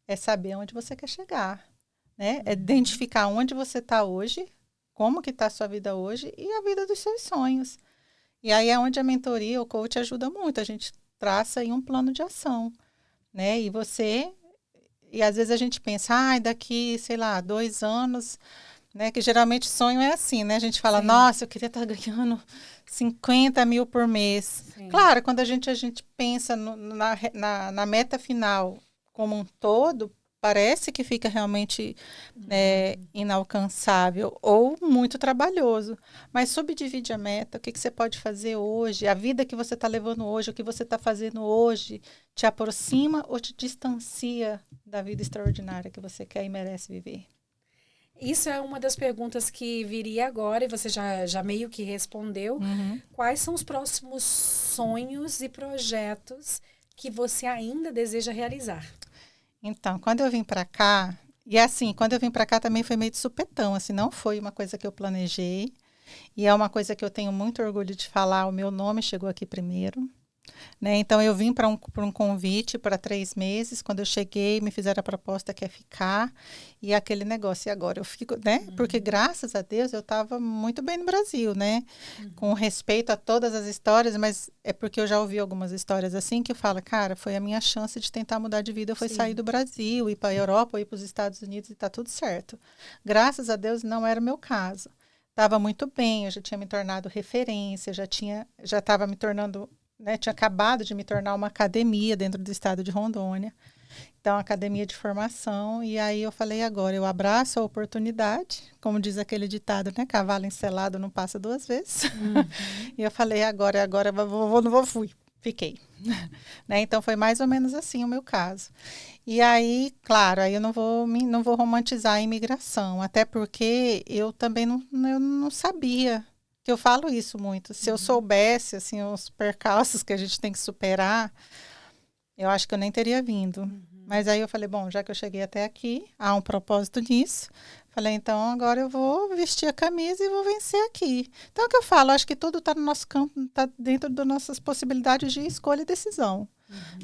É saber onde você quer chegar, né? É identificar onde você está hoje, como que está a sua vida hoje e a vida dos seus sonhos. E aí é onde a mentoria, o coach ajuda muito. A gente traça aí um plano de ação, né? E às vezes a gente pensa, daqui, sei lá, 2 anos, né? Que geralmente sonho é assim, né? A gente fala, Sim. nossa, eu queria estar ganhando 50 mil por mês. Sim. Claro, quando a gente pensa na meta final como um todo, parece que fica realmente inalcançável ou muito trabalhoso. Mas subdivide a meta, o que você pode fazer hoje, a vida que você está levando hoje, o que você está fazendo hoje, te aproxima ou te distancia da vida extraordinária que você quer e merece viver. Isso é uma das perguntas que viria agora e você já meio que respondeu. Quais são os próximos sonhos e projetos que você ainda deseja realizar? Então, quando eu vim para cá, e assim, quando eu vim para cá também foi meio de supetão, assim, não foi uma coisa que eu planejei, e é uma coisa que eu tenho muito orgulho de falar, o meu nome chegou aqui primeiro, né? Então, eu vim para um convite para 3 meses, quando eu cheguei, me fizeram a proposta que é ficar, e aquele negócio, e agora eu fico, né? Porque, graças a Deus, eu estava muito bem no Brasil, né? Com respeito a todas as histórias, mas é porque eu já ouvi algumas histórias assim, que fala, cara, foi a minha chance de tentar mudar de vida, foi sair do Brasil, ir para a Europa, ir para os Estados Unidos, e tá tudo certo. Graças a Deus, não era o meu caso. Estava muito bem, eu já tinha me tornado referência, já estava me tornando... Né, tinha acabado de me tornar uma academia dentro do estado de Rondônia. Então, academia de formação. E aí eu falei, agora eu abraço a oportunidade. Como diz aquele ditado, né? Cavalo encelado não passa 2 vezes. E eu falei, agora fui. Fiquei. Né? Então, foi mais ou menos assim o meu caso. E aí, claro, aí eu não vou romantizar a imigração. Até porque eu também eu não sabia. Que eu falo isso muito. Se eu soubesse, assim, os percalços que a gente tem que superar, eu acho que eu nem teria vindo. Mas aí eu falei, bom, já que eu cheguei até aqui, há um propósito nisso. Falei, então agora eu vou vestir a camisa e vou vencer aqui. Então é o que eu falo, acho que tudo está no nosso campo, está dentro das nossas possibilidades de escolha e decisão.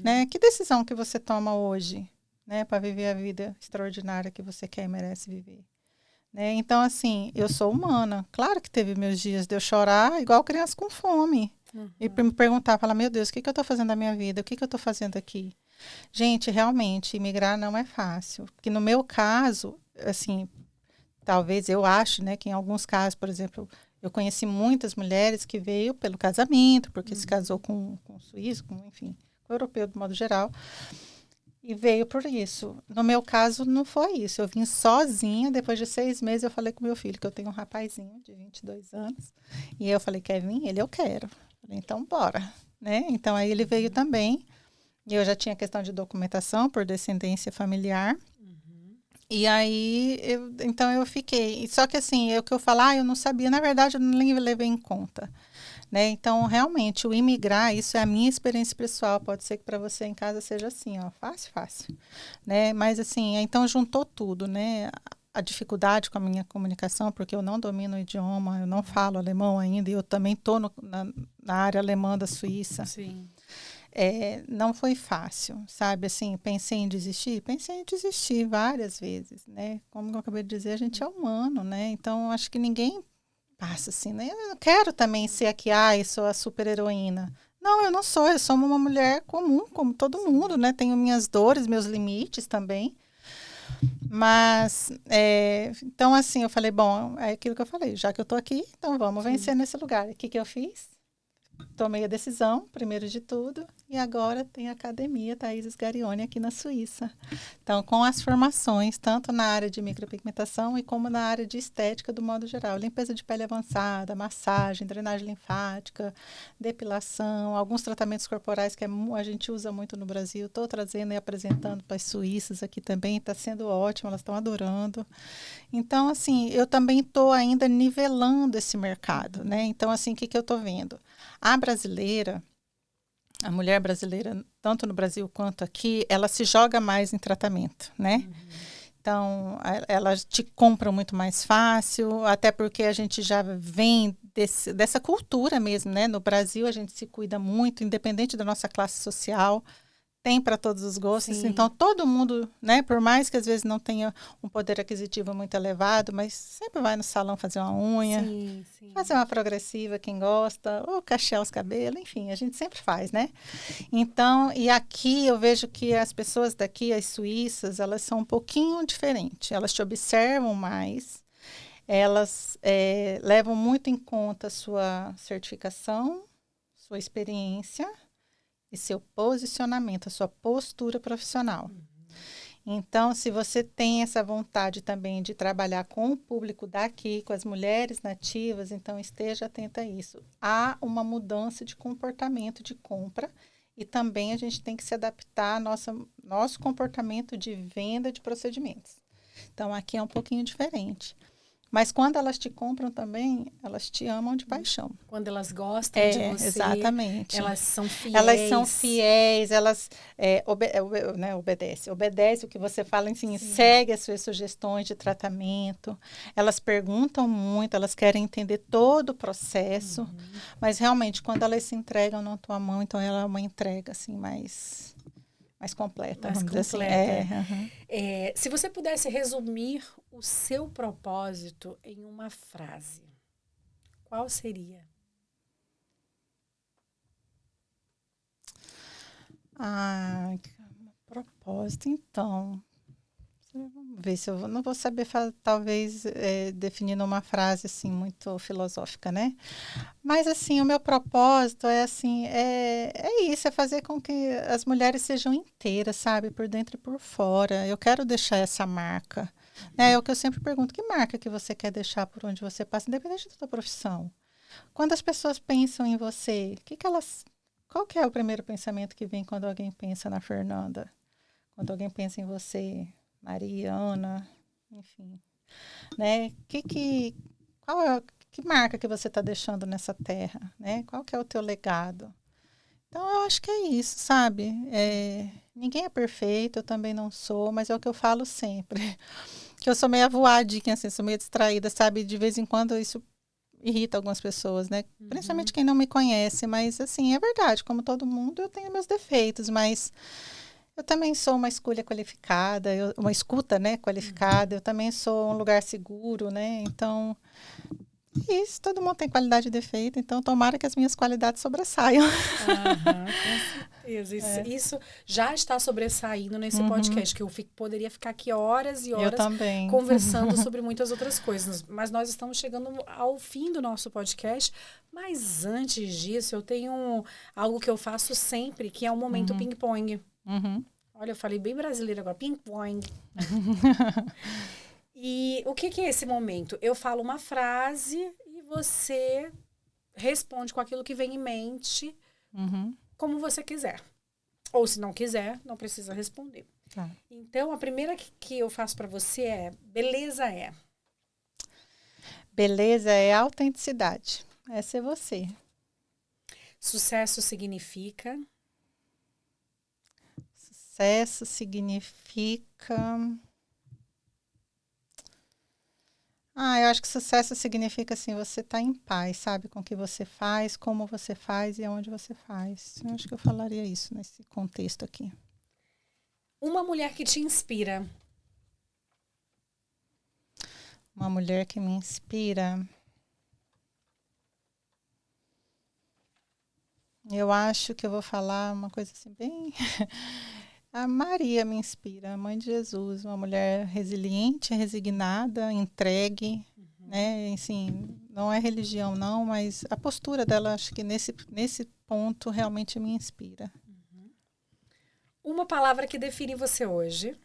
Né? Que decisão que você toma hoje, né, para viver a vida extraordinária que você quer e merece viver? Né? Então, assim, eu sou humana. Claro que teve meus dias de eu chorar igual criança com fome. E me perguntar, falar, meu Deus, o que eu estou fazendo da minha vida? O que eu estou fazendo aqui? Gente, realmente, imigrar não é fácil. Porque no meu caso, assim, talvez eu acho, né, que em alguns casos, por exemplo, eu conheci muitas mulheres que veio pelo casamento, porque se casou com um suíço, enfim, com europeu de modo geral. E veio por isso. No meu caso, não foi isso. Eu vim sozinha. Depois de 6 meses, eu falei com meu filho, que eu tenho um rapazinho de 22 anos. E eu falei, quer vir? Ele, eu quero. Falei, então, bora. Né? Então, aí ele veio também. E eu já tinha questão de documentação por descendência familiar. E aí, então eu fiquei. Só que assim, o que eu falar, eu não sabia. Na verdade, eu nem levei em conta. Né? Então, realmente, o imigrar, isso é a minha experiência pessoal. Pode ser que para você em casa seja assim, ó, fácil, fácil. Né? Mas, assim, então juntou tudo, né? a dificuldade com a minha comunicação, porque eu não domino o idioma, eu não falo alemão ainda, e eu também estou na área alemã da Suíça. Sim. Não foi fácil, sabe? Assim, pensei em desistir várias vezes, né? Como eu acabei de dizer, a gente é humano, né? Então, acho que ninguém passa assim, né? Eu não quero também ser aqui, eu sou a super heroína. Não, eu não sou, eu sou uma mulher comum, como todo mundo, né? Tenho minhas dores, meus limites também. Mas, então, assim, eu falei, bom, é aquilo que eu falei, já que eu tô aqui, então vamos vencer nesse lugar. O que que eu fiz? Tomei a decisão, primeiro de tudo, e agora tem a Academia Thaís Garione aqui na Suíça. Então, com as formações, tanto na área de micropigmentação e como na área de estética do modo geral. Limpeza de pele avançada, massagem, drenagem linfática, depilação, alguns tratamentos corporais que a gente usa muito no Brasil. Estou trazendo e apresentando para as suíças aqui também, está sendo ótimo, elas estão adorando. Então, assim, eu também estou ainda nivelando esse mercado, né? Então, assim, o que eu estou vendo? A mulher brasileira, tanto no Brasil quanto aqui, ela se joga mais em tratamento, né? Então, elas te compram muito mais fácil, até porque a gente já vem dessa cultura mesmo, né? No Brasil, a gente se cuida muito, independente da nossa classe social. Tem para todos os gostos, Sim. então todo mundo, né, por mais que às vezes não tenha um poder aquisitivo muito elevado, mas sempre vai no salão fazer uma unha, Sim, sim. fazer uma progressiva, quem gosta, ou cachear os cabelos, enfim, a gente sempre faz, né? Então, e aqui eu vejo que as pessoas daqui, as suíças, elas são um pouquinho diferentes, elas te observam mais, elas levam muito em conta sua certificação, sua experiência, e seu posicionamento, a sua postura profissional. Então, se você tem essa vontade também de trabalhar com o público daqui, com as mulheres nativas, então esteja atenta a isso. Há uma mudança de comportamento de compra e também a gente tem que se adaptar ao nosso comportamento de venda de procedimentos. Então, aqui é um pouquinho diferente. Mas quando elas te compram também, elas te amam de paixão. Quando elas gostam de você, exatamente. elas são fiéis. Elas são fiéis, elas obedecem. Obedece o que você fala, enfim, segue as suas sugestões de tratamento. Elas perguntam muito, elas querem entender todo o processo. Mas realmente, quando elas se entregam na tua mão, então ela é uma entrega assim, mais completa, vamos dizer assim. Se você pudesse resumir o seu propósito em uma frase, qual seria? Propósito, então. Vamos ver se eu não vou saber, talvez, definir uma frase assim muito filosófica, né? Mas assim, o meu propósito é assim, isso, é fazer com que as mulheres sejam inteiras, sabe, por dentro e por fora. Eu quero deixar essa marca. É o que eu sempre pergunto: que marca que você quer deixar por onde você passa, independente da sua profissão? Quando as pessoas pensam em você, qual que é o primeiro pensamento que vem quando alguém pensa na Fernanda? Quando alguém pensa em você? Maria, Ana, enfim, né? Que marca que você está deixando nessa terra, né? Qual que é o teu legado? Então, eu acho que é isso, sabe? Ninguém é perfeito, eu também não sou, mas é o que eu falo sempre. Que eu sou meio avoadinha, assim, sou meio distraída, sabe? De vez em quando isso irrita algumas pessoas, né? Principalmente quem não me conhece, mas, assim, é verdade, como todo mundo, eu tenho meus defeitos, mas eu também sou uma escolha qualificada, uma escuta, né, qualificada. Eu também sou um lugar seguro, né? Então, isso, todo mundo tem qualidade e defeito, então tomara que as minhas qualidades sobressaiam. Com certeza. Isso já está sobressaindo nesse podcast, que eu poderia ficar aqui horas e horas conversando sobre muitas outras coisas. Mas nós estamos chegando ao fim do nosso podcast. Mas antes disso, eu tenho algo que eu faço sempre, que é o momento ping-pong. Olha, eu falei bem brasileiro agora, ping-pong. E o que é esse momento? Eu falo uma frase e você responde com aquilo que vem em mente, como você quiser. Ou se não quiser, não precisa responder. Tá. Então, a primeira que eu faço para você é: beleza é? Beleza é autenticidade. Essa é você. Sucesso significa? Sucesso significa Eu acho que sucesso significa, assim, você estar em paz, sabe? Com o que você faz, como você faz e aonde você faz. Eu acho que eu falaria isso nesse contexto aqui. Uma mulher que te inspira. Uma mulher que me inspira. Eu acho que eu vou falar uma coisa assim bem... A Maria me inspira, a mãe de Jesus, uma mulher resiliente, resignada, entregue, né? Assim, não é religião não, mas a postura dela, acho que nesse ponto realmente me inspira. Uma palavra que define você hoje.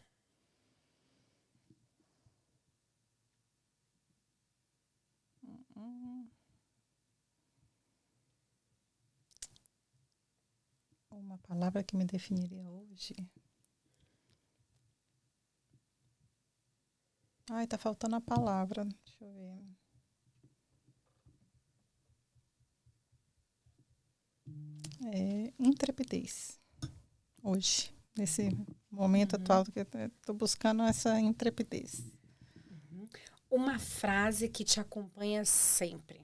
Uma palavra que me definiria hoje. Tá faltando a palavra. Deixa eu ver. Intrepidez. Hoje, nesse momento atual que eu estou buscando essa intrepidez. Uma frase que te acompanha sempre.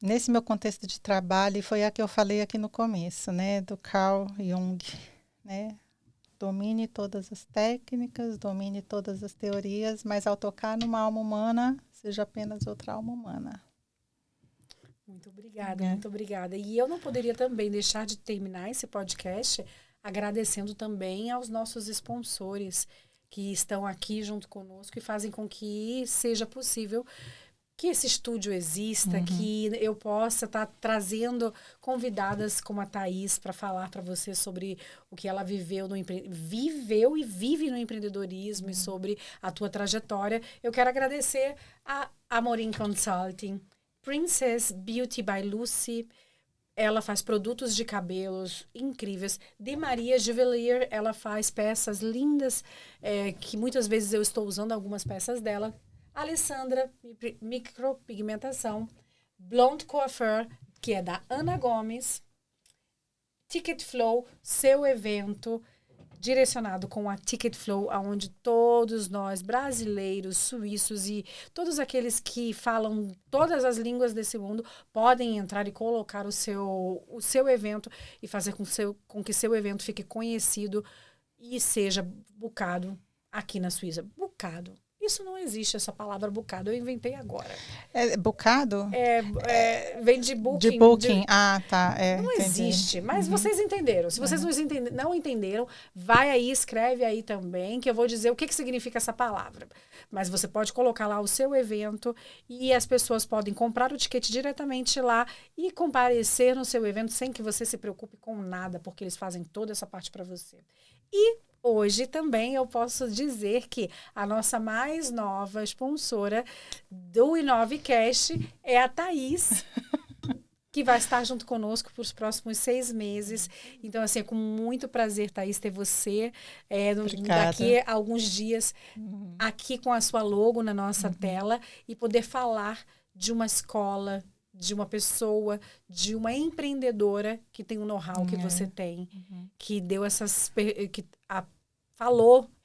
Nesse meu contexto de trabalho, foi a que eu falei aqui no começo, né, do Carl Jung, né? Domine todas as técnicas, domine todas as teorias, mas ao tocar numa alma humana, seja apenas outra alma humana. Muito obrigada, muito obrigada. E eu não poderia também deixar de terminar esse podcast agradecendo também aos nossos sponsores que estão aqui junto conosco e fazem com que seja possível que esse estúdio exista, que eu possa estar trazendo convidadas como a Thaís para falar para você sobre o que ela viveu e vive no empreendedorismo e sobre a tua trajetória. Eu quero agradecer a Amorim Consulting, Princess Beauty by Lucy. Ela faz produtos de cabelos incríveis. De Maria Juveler, ela faz peças lindas, que muitas vezes eu estou usando algumas peças dela. Alessandra, micropigmentação. Blonde Coiffeur, que é da Ana Gomes. Ticket Flow, seu evento direcionado com a Ticket Flow, onde todos nós, brasileiros, suíços e todos aqueles que falam todas as línguas desse mundo, podem entrar e colocar o seu evento e fazer com que seu evento fique conhecido e seja bucado aqui na Suíça. Bucado. Isso não existe, essa palavra bucado. Eu inventei agora. Bucado? Vem de booking. De booking. Tá. Não entendi. existe, mas vocês entenderam. Se vocês não entenderam, vai aí, escreve aí também, que eu vou dizer o que significa essa palavra. Mas você pode colocar lá o seu evento e as pessoas podem comprar o ticket diretamente lá e comparecer no seu evento sem que você se preocupe com nada, porque eles fazem toda essa parte para você. E hoje também eu posso dizer que a nossa mais nova sponsora do Inovecast é a Thaís, que vai estar junto conosco por os próximos 6 meses. Então, assim, é com muito prazer, Thaís, ter você daqui a alguns dias aqui com a sua logo na nossa tela e poder falar de uma escola, de uma pessoa, de uma empreendedora que tem o know-how que você tem, que deu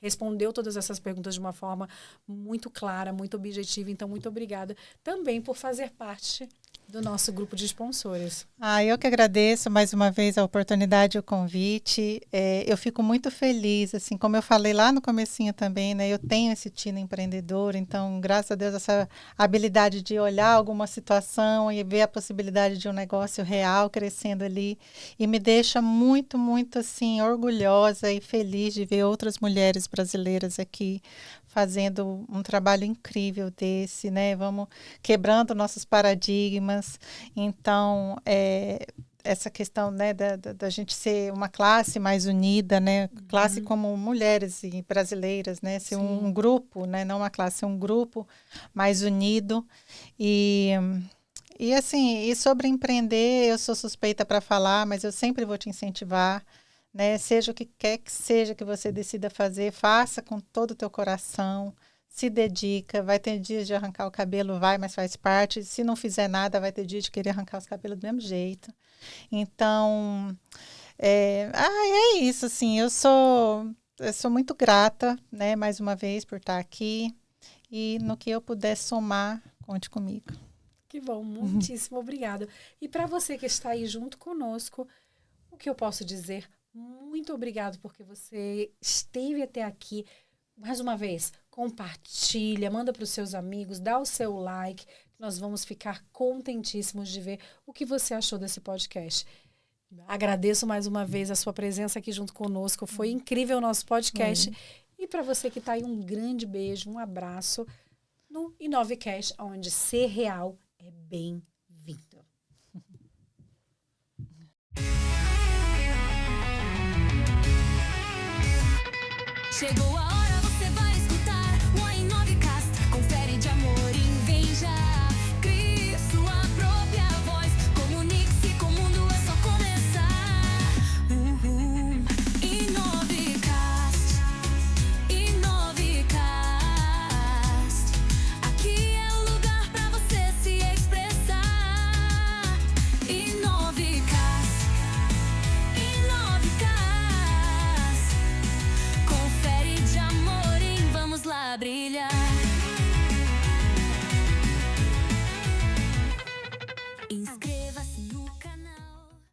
respondeu todas essas perguntas de uma forma muito clara, muito objetiva. Então, muito obrigada também por fazer parte do nosso grupo de sponsores. Eu que agradeço mais uma vez a oportunidade e o convite. Eu fico muito feliz, assim, como eu falei lá no comecinho também, né? Eu tenho esse tino empreendedor, então, graças a Deus, essa habilidade de olhar alguma situação e ver a possibilidade de um negócio real crescendo ali. E me deixa muito, muito, assim, orgulhosa e feliz de ver outras mulheres brasileiras aqui fazendo um trabalho incrível desse, né? Vamos quebrando nossos paradigmas. Então, essa questão, né, da gente ser uma classe mais unida, né? Classe como mulheres brasileiras, né? Ser um grupo, né? Não uma classe, um grupo mais unido. E assim, e sobre empreender, eu sou suspeita para falar, mas eu sempre vou te incentivar. Né? Seja o que quer que seja que você decida fazer, faça com todo o teu coração, se dedica, vai ter dias de arrancar o cabelo, mas faz parte, se não fizer nada, vai ter dia de querer arrancar os cabelos do mesmo jeito. Então, é isso, assim, eu sou eu sou muito grata, né, mais uma vez, por estar aqui. E no que eu puder somar, conte comigo. Que bom, muitíssimo obrigada. E para você que está aí junto conosco, o que eu posso dizer? Muito obrigado porque você esteve até aqui. Mais uma vez, compartilha, manda para os seus amigos, dá o seu like. Nós vamos ficar contentíssimos de ver o que você achou desse podcast. Agradeço mais uma vez a sua presença aqui junto conosco. Foi incrível o nosso podcast. E para você que está aí, um grande beijo, um abraço no Inovecast, onde ser real é bem-vindo. Chegou a